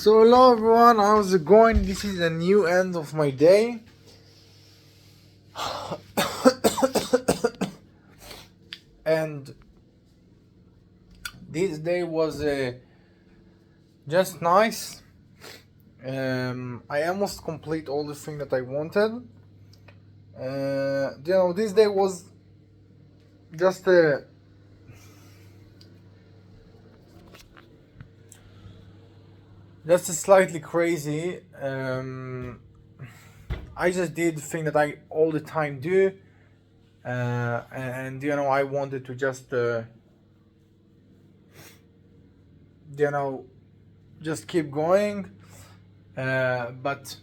So hello everyone, how's it going? This is a new end of my day. And this day was just nice. I almost complete all the thing that I wanted. This day was just a slightly crazy. I just did the thing that I all the time do, and I wanted to just just keep going, but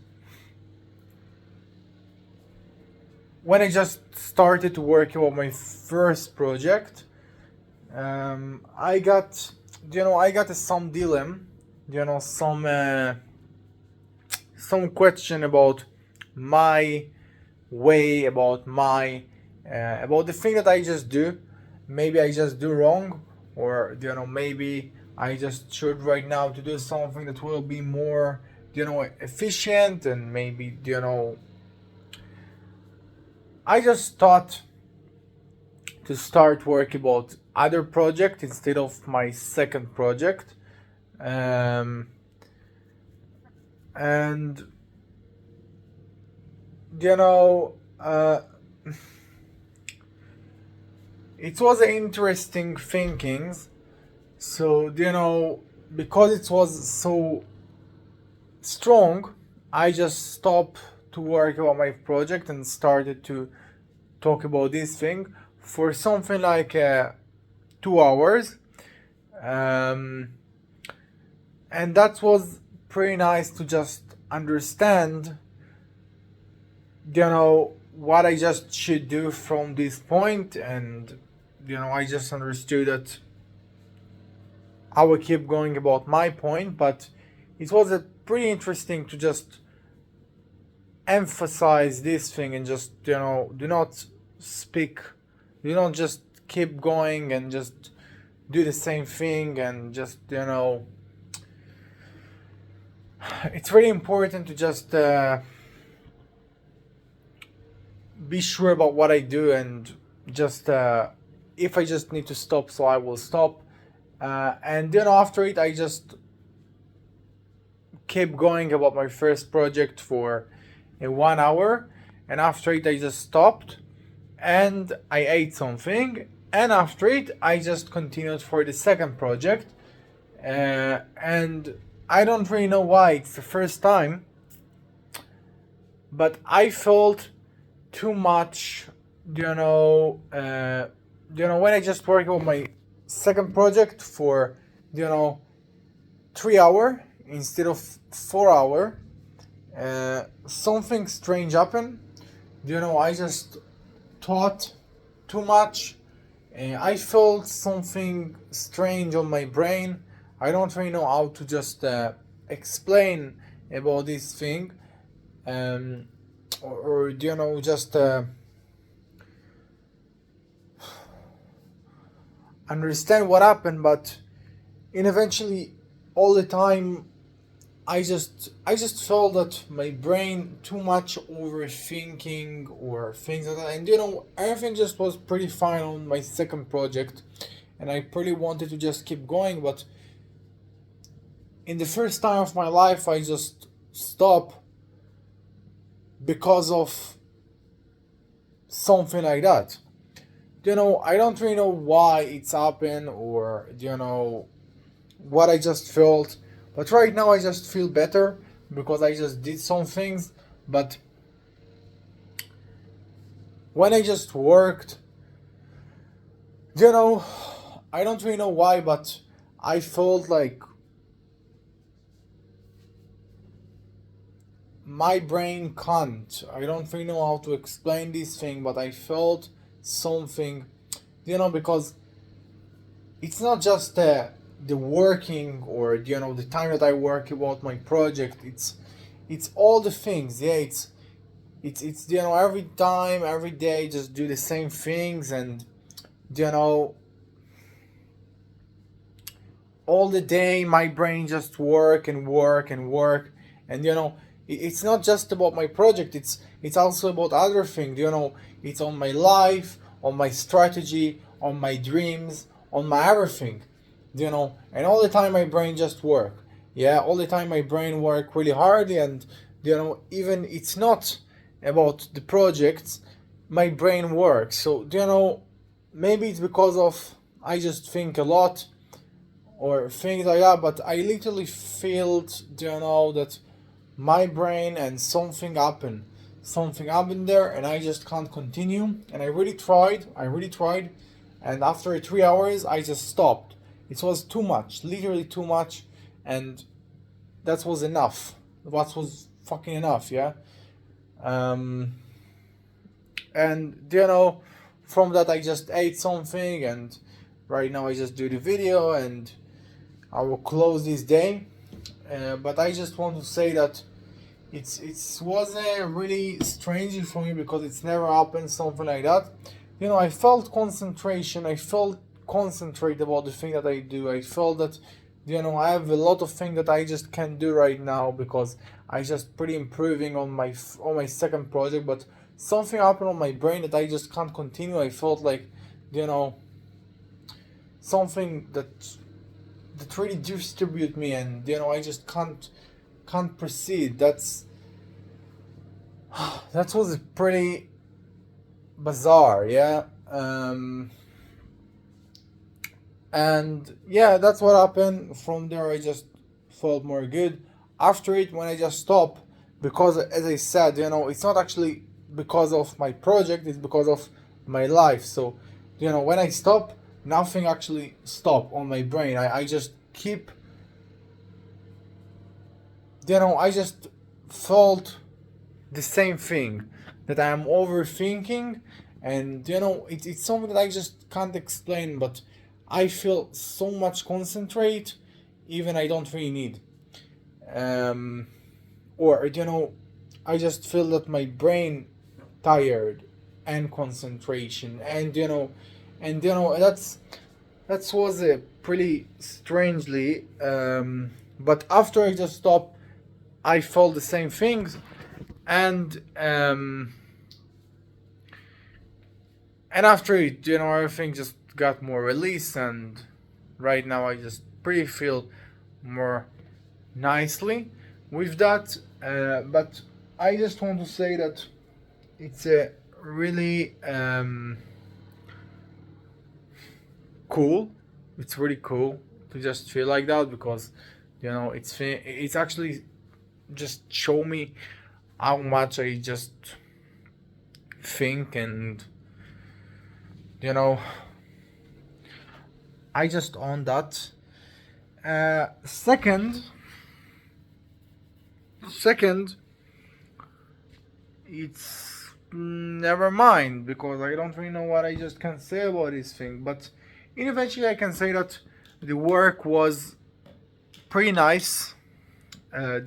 when I just started to work on my first project, I got some dilemma, some question about my way, about my about the thing that I just do. Maybe I just do wrong, or maybe I just should right now to do something that will be more efficient, and maybe I just thought to start working about other project instead of my second project, and it was an interesting thinking. So because it was so strong, I just stopped to work on my project and started to talk about this thing for something like 2 hours, and that was pretty nice to just understand what I just should do from this point. And I just understood that I will keep going about my point, but it was a pretty interesting to just emphasize this thing and just do not speak, do not just keep going and just do the same thing, and just it's really important to just be sure about what I do, and just if I just need to stop, so I will stop, and then after it I just kept going about my first project for 1 hour, and after it I just stopped and I ate something, and after it I just continued for the second project, and I don't really know why, it's the first time, but I felt too much, when I just work on my second project for 3 hour instead of 4 hour, something strange happened. I just thought too much. I felt something strange on my brain. I don't really know how to just explain about this thing, or just understand what happened. But in eventually all the time I just felt that my brain too much overthinking or things like that, and everything just was pretty fine on my second project, and I pretty wanted to just keep going. But in the first time of my life I just stopped because of something like that. I don't really know why it's happened, or what I just felt, but right now I just feel better because I just did some things. But when I just worked, I don't really know why, but I felt like my brain can't. I don't really know how to explain this thing, but I felt something, because it's not just the working, or the time that I work about my project. It's all the things. Yeah, it's every time, every day, just do the same things, and all all the day my brain just work and work and work. And it's not just about my project, it's also about other things. It's on my life, on my strategy, on my dreams, on my everything. And all the time my brain just work. Yeah, all the time my brain work really hard. And even it's not about the projects, my brain works. So maybe it's because of I just think a lot or things like that, but I literally felt that my brain and something happened there, and I just can't continue. And I really tried, and after 3 hours I just stopped. It was too much, literally too much. And that was enough. That was fucking enough. Yeah. um and from that I just ate something, and right now I just do the video, and I will close this day. But I just want to say that it was a really strange for me, because it's never happened something like that. I felt concentration. I felt concentrate about the thing that I do. I felt that I have a lot of things that I just can't do right now, because I just pretty improving on my second project. But something happened on my brain that I just can't continue. I felt like you know something that really distribute me, and I just can't proceed. That was pretty bizarre. Yeah. And yeah, that's what happened. From there I just felt more good after it, when I just stopped. Because as I said, it's not actually because of my project, it's because of my life. So when I stop, nothing actually stop on my brain. I just keep, I just felt the same thing, that I am overthinking. And it's something that I just can't explain, but I feel so much concentrate, even I don't really need. um or I just feel that my brain tired, and concentration. And that was a pretty strangely. But after I just stopped, I felt the same things. And um and after it, everything just got more release. And right now I just pretty feel more nicely with that. But I just want to say that it's a really cool. It's really cool to just feel like that, because it's actually just show me how much I just think. And you know I just own that. Second, it's never mind, because I don't really know what I just can say about this thing. But eventually I can say that the work was pretty nice. I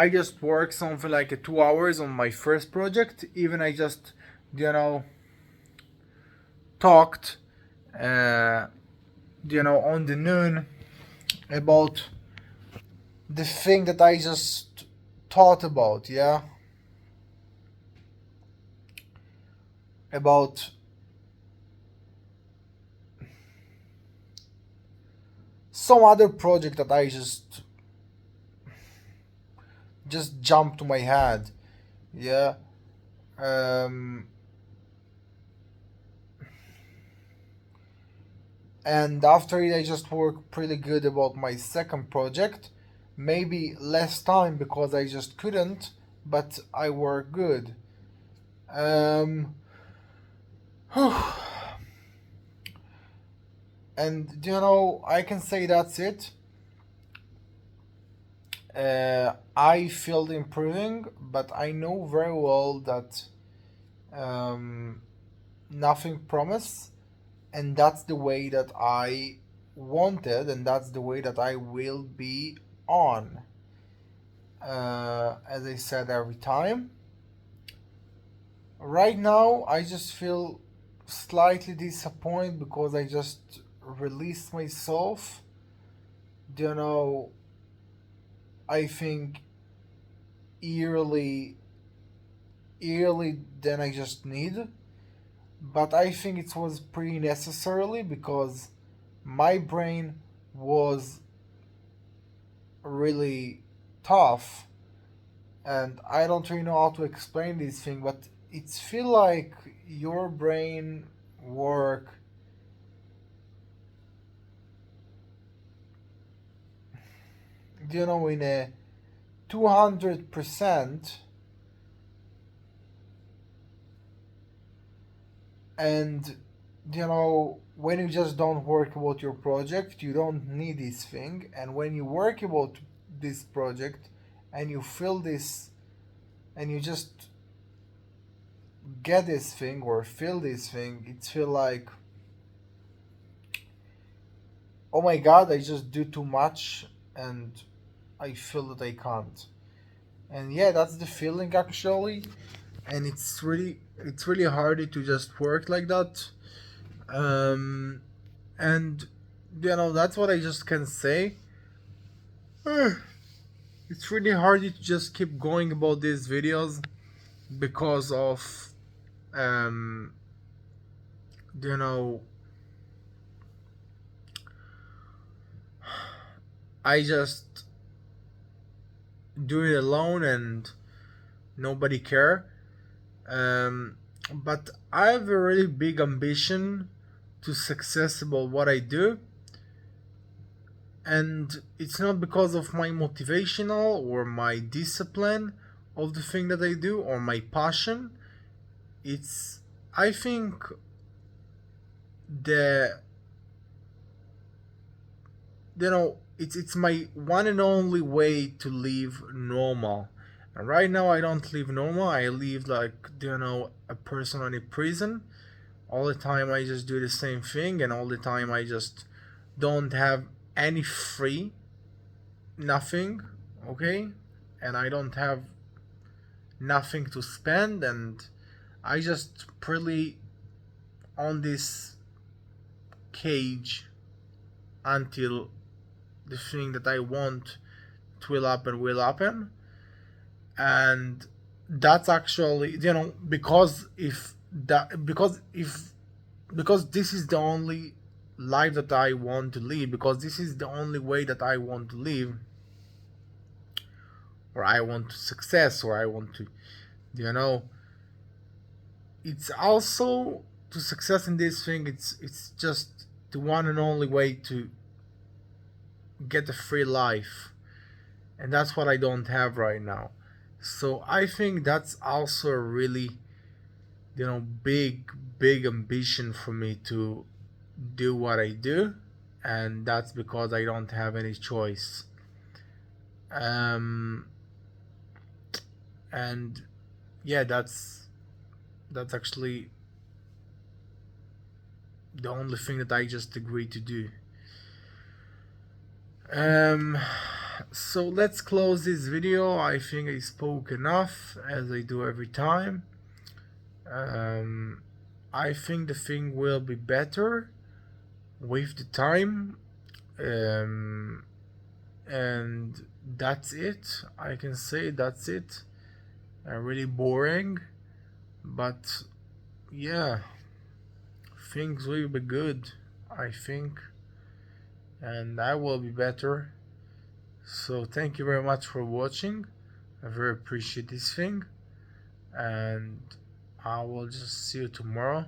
just worked something like 2 hours on my first project. Even I just you know talked on the noon about the thing that I just thought about. Yeah, about some other project that I just jumped to my head. Yeah. um and after it I just worked pretty good about my second project. Maybe less time, because I just couldn't, but I worked good. um and I can say that's it. I feel improving, but I know very well that um nothing promise. And that's the way that I wanted, and that's the way that I will be on. As I said every time. Right now, I just feel slightly disappointed, because I just released myself. you know, I think yearly, yearly than I just need. But I think it was pretty necessarily because my brain was really tough, and I don't really know how to explain this thing, but it's feel like your brain work, in a 200%. And when you just don't work about your project, you don't need this thing, and when you work about this project and you feel this, and you just get this thing or feel this thing, it feel like, oh my god, I just do too much, and I feel that I can't. And yeah, that's the feeling actually. And it's really hard to just work like that. um and that's what I just can say. It's really hard to just keep going about these videos because of um you know I just do it alone and nobody care. um but I have a really big ambition to success about what I do, and it's not because of my motivational or my discipline of the thing that I do or my passion. It's, I think, the it's my one and only way to live normal. And right now I don't live normal. I live like, a person in a prison. All the time I just do the same thing, and all the time I just don't have any free, nothing, okay? And I don't have nothing to spend, and I just pretty on this cage until the thing that I want to will happen. And that's actually, because this is the only life that I want to live, because this is the only way that I want to live, or I want to success, or I want to, you know it's also to success in this thing. It's just the one and only way to get a free life, and that's what I don't have right now. So I think that's also a really, big ambition for me to do what I do, and that's because I don't have any choice. Um, and yeah, that's actually the only thing that I just agreed to do. Um, so let's close this video. I think I spoke enough, as I do every time. I think the thing will be better with the time. And that's it. I can say that's it. Really boring, but yeah, things will be good, I think, and I will be better. So thank you very much for watching. I very appreciate this thing, and I will just see you tomorrow.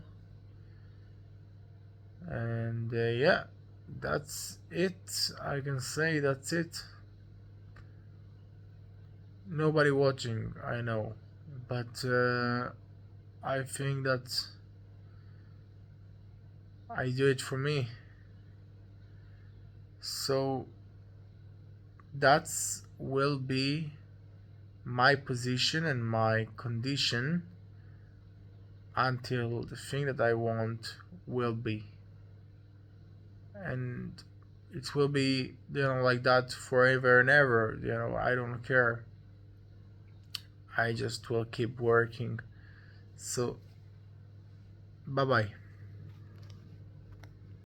And yeah, that's it. I can say that's it. Nobody watching, I know, but I think that I do it for me. So that's will be my position and my condition until the thing that I want will be. And it will be, like that forever and ever. I don't care. I just will keep working. So bye bye.